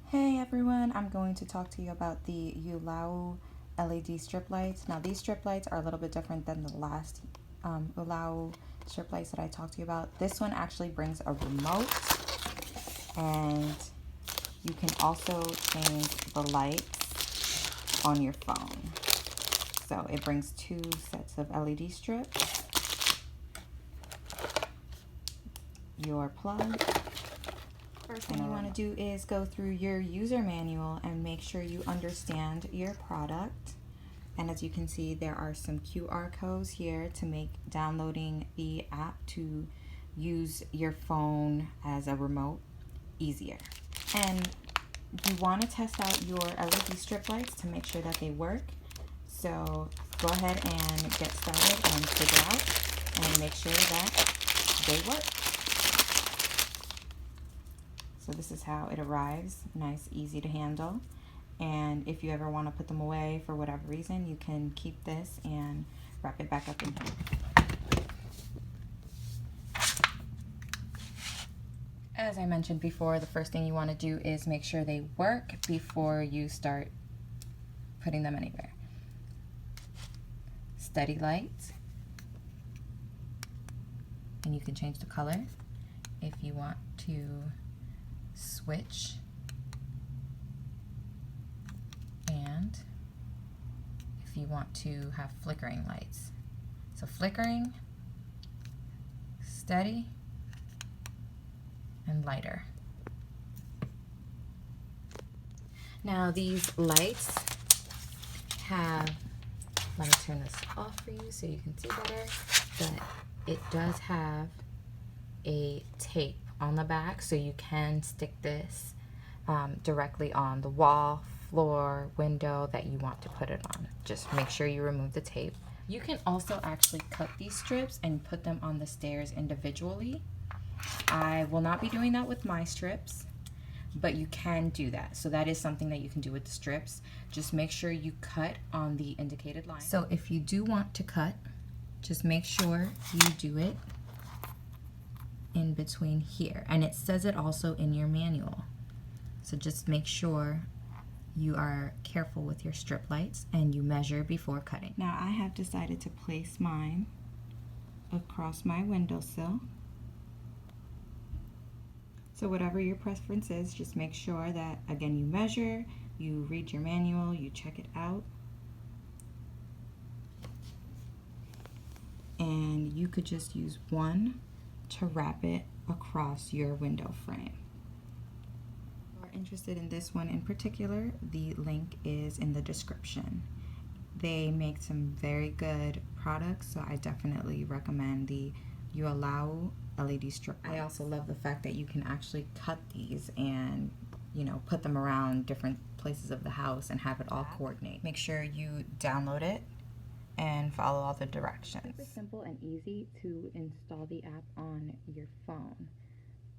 Hey everyone, I'm going to talk to you about the Ulau LED strip lights. Now these strip lights are a little bit different than the last Ulau strip lights that I talked to you about. This one actually brings a remote, and you can also change the lights on your phone. So it brings two sets of LED strips, your plug. First thing you want to do is go through your user manual and make sure you understand your product. And as you can see, there are some QR codes here to make downloading the app to use your phone as a remote easier. And you want to test out your LED strip lights to make sure that they work. So go ahead and get started and figure out and make sure that they work. So this is how it arrives, nice, easy to handle. And if you ever want to put them away for whatever reason, you can keep this and wrap it back up in here. As I mentioned before, the first thing you want to do is make sure they work before you start putting them anywhere. Steady light, and you can change the color if you want to switch. And if you want to have flickering lights. So flickering, steady, and lighter. Now these lights have, let me turn this off for you so you can see better, but it does have a tape on the back, so you can stick this directly on the wall, floor, window that you want to put it on. Just make sure you remove the tape. You can also actually cut these strips and put them on the stairs individually. I will not be doing that with my strips, but you can do that. So that is something that you can do with the strips. Just make sure you cut on the indicated line. So if you do want to cut, just make sure you do it in between here. And it says it also in your manual. So just make sure you are careful with your strip lights and you measure before cutting. Now I have decided to place mine across my windowsill. So whatever your preference is, just make sure that, again, you measure, you read your manual, you check it out. And you could just use one to wrap it across your window frame. If you are interested in this one in particular, the link is in the description. They make some very good products, so I definitely recommend the Ulau LED strip lights. I also love the fact that you can actually cut these and, you know, put them around different places of the house and have it all coordinate. Make sure you download it and follow all the directions. Super simple and easy to install the app on your phone.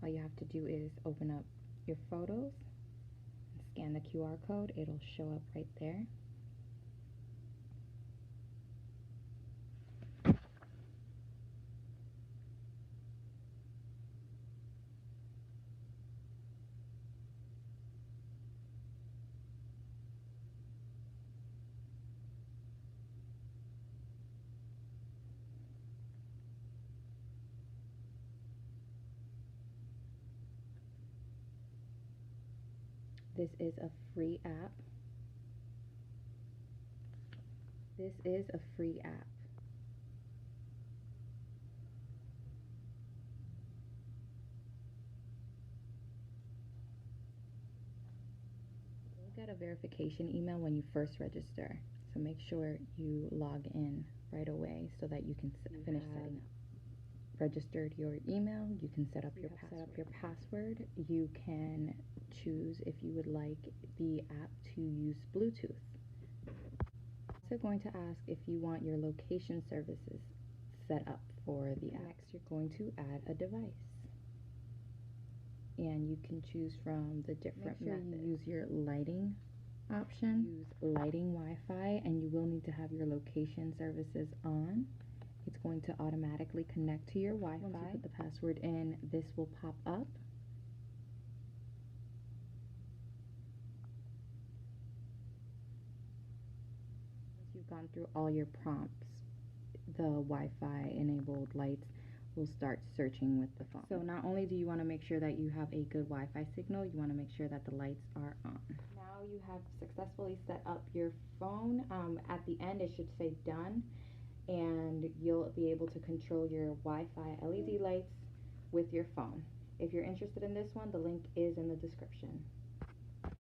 All you have to do is open up your photos, scan the QR code, it'll show up right there. This is a free app. This is a free app. You'll get a verification email when you first register. So make sure you log in right away so that you can finish setting up. Registered your email, you can set up your password. You can choose if you would like the app to use Bluetooth. Also going to ask if you want your location services set up for the app. Next, you're going to add a device. And you can choose from the different methods. You use your lighting option. Use lighting Wi-Fi, and you will need to have your location services on. It's going to automatically connect to your Wi-Fi. Once you put the password in, this will pop up. you've gone through all your prompts, the Wi-Fi enabled lights will start searching with the phone. So not only do you want to make sure that you have a good Wi-Fi signal, you want to make sure that the lights are on. Now you have successfully set up your phone. At the end it should say done, and you'll be able to control your Wi-Fi LED lights with your phone. If you're interested in this one, the link is in the description.